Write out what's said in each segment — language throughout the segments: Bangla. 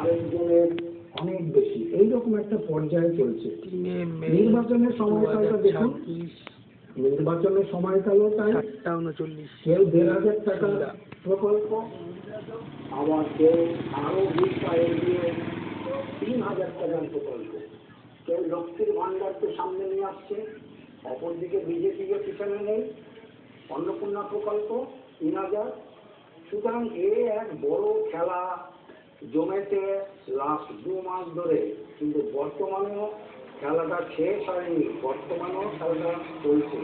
আরেকজনের অনেক বেশি, এইরকম একটা পর্যায়ে চলছে। নির্বাচনের সময়কালটা দেখুন, নির্বাচনের সময়কালটাই কেউ ১,৫০০ টাকার প্রকল্প, আবার কেউ আরো দিয়ে ৩,০০০ টাকার প্রকল্প, কেউ লক্ষ্মীর ভান্ডারকে সামনে নিয়ে আসছে, অপরদিকে বিজেপিকে পিছনে নেই, অন্নপূর্ণা প্রকল্প ৩,০০০। সুতরাং এক বড় খেলা জমেছে লাস্ট ২ মাস ধরে, কিন্তু বর্তমানেও খেলাটা শেষ হয়নি, বর্তমানেও খেলাটা চলছে।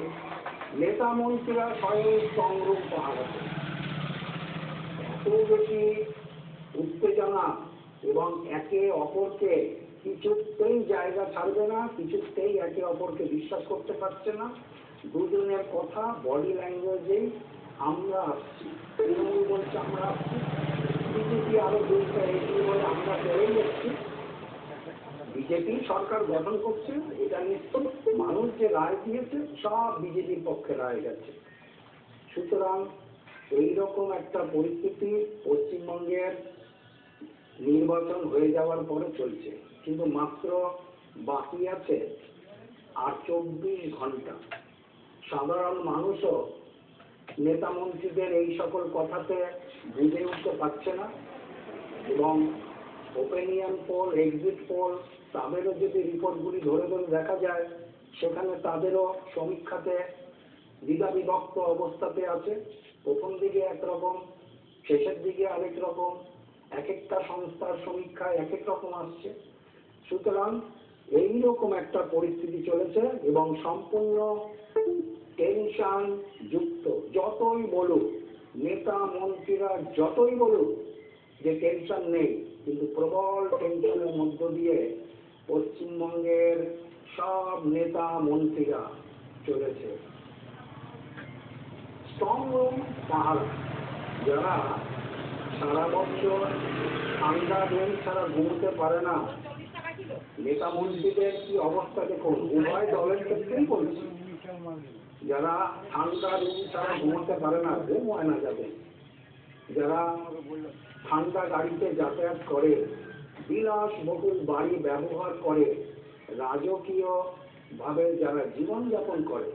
নেতা মন্ত্রীরা স্বয়ং সংগ্রাম পাহাড়াতে এত বেশি উত্তেজনা এবং একে অপরকে কিছুতেই জায়গা ছাড়বে না, কিছুতেই একে অপরকে বিশ্বাস করতে পারছে না। দুজনের কথা বডি ল্যাঙ্গুয়েজেই আমরা আসছি, তৃণমূল বলছে আমরা আসছি, বিজেপি আরো ২টা এগিয়ে বলে আমরা চলেই যাচ্ছি। বিজেপি সরকার গঠন করছে, এটা নিশ্চিত মানুষ যে রায় দিয়েছে সব বিজেপির পক্ষে রায় গেছে। সুতরাং এইরকম একটা পরিস্থিতি পশ্চিমবঙ্গের নির্বাচন হয়ে যাওয়ার পরে চলছে, কিন্তু মাত্র বাকি আছে আর ২৪ ঘন্টা। সাধারণ মানুষও নেতা মন্ত্রীদের এই সকল কথাতে বুঝে উঠতে পারছে না, এবং ওপিনিয়ন পোল, এক্সিট পোল, তাদেরও যদি রিপোর্টগুলি ধরে ধরে দেখা যায়, সেখানে তাদেরও সমীক্ষাতে দ্বিধাবিভক্ত অবস্থাতে আছে। প্রথম দিকে একরকম, শেষের দিকে আরেক রকম, এক একটা সংস্থার সমীক্ষায় এক এক রকম আসছে। সুতরাং এইরকম একটা পরিস্থিতি চলেছে, এবং সম্পূর্ণ টেনশন যুক্ত। যতই বলুক নেতা মন্ত্রীরা, যতই বলুক যে টেনশন নেই, কিন্তু প্রবল টেনশনের মধ্য দিয়ে পশ্চিমবঙ্গের সব নেতা মন্ত্রীরা চলেছে। স্ট্রং রুম পাহাড়, যারা সারা বছর ঠান্ডা দিন ছাড়া ঘুমোতে পারে না, নেতা মন্ত্রীদের কি অবস্থা দেখুন। উভয় দলের ক্ষেত্রেই বলছি, যারা ঠান্ডা দিন ছাড়া ঘুমোতে পারে না, ঘুম হয় না যাদের, যারা ঠান্ডা গাড়িতে যাতায়াত করে, বিলাসবহুল বাড়ি ব্যবহার করে, রাজকীয় ভাবে যারা জীবনযাপন করে,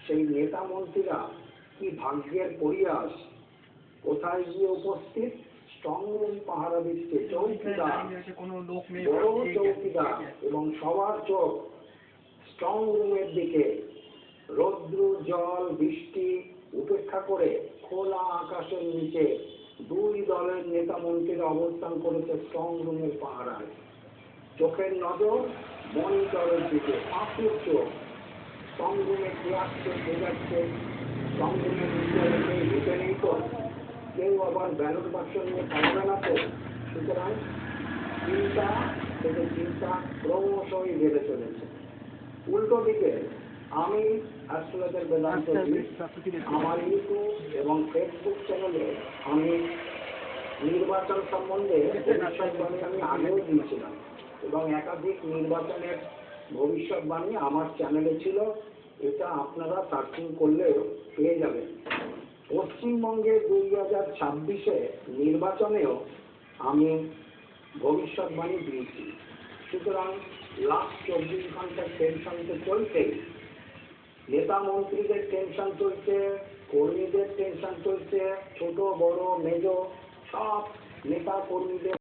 সেই নেতা মন্ত্রীরা কি ভাগ্যের পরিহাস, কোথায় গিয়ে উপস্থিত? স্ট্রং রুম পাহারা দিচ্ছে চৌকিদার, বড় চৌকিদার, এবং সবার চোখ স্ট্রং রুমের দিকে। রৌদ্র, জল, বৃষ্টি উপেক্ষা করে খোলা আকাশের নিচে ২ দলের নেতা মন্ত্রীরা অবস্থান করেছে স্ট্রং রুমের পাহারায়। চোখের নজর মনিটরের দিকে, পাখির চোখ। স্ট্রং রুমে কে আসছে, কে যাচ্ছে, স্ট্রং রুমের নিচে ঢুকে নেই তো, কেউ আবার ব্যালট বাক্স নিয়ে পালাবে না তো। সুতরাং চিন্তা থেকে চিন্তা ক্রমশই বেড়ে চলেছে। উল্টো দিকে আমি অ্যাস্ট্রোলজার বেদান্ত, আমার ইউটিউব এবং ফেসবুক চ্যানেলে আমি নির্বাচন সম্বন্ধে ভবিষ্যৎবাণী আমি আগেও দিয়েছিলাম, এবং একাধিক নির্বাচনের ভবিষ্যৎবাণী আমার চ্যানেলে ছিল। এটা আপনারা সার্চিং করলে পেয়ে যাবেন। পশ্চিমবঙ্গে ২০২৬ নির্বাচনেও আমি ভবিষ্যৎবাণী দিয়েছি। সুতরাং লাস্ট ২৪ ঘন্টার টেনশন তো চলছেই, নেতা মন্ত্রীদের টেনশন চলছে, কর্মীদের টেনশন চলছে, ছোট বড় মেজ সব নেতা কর্মীদের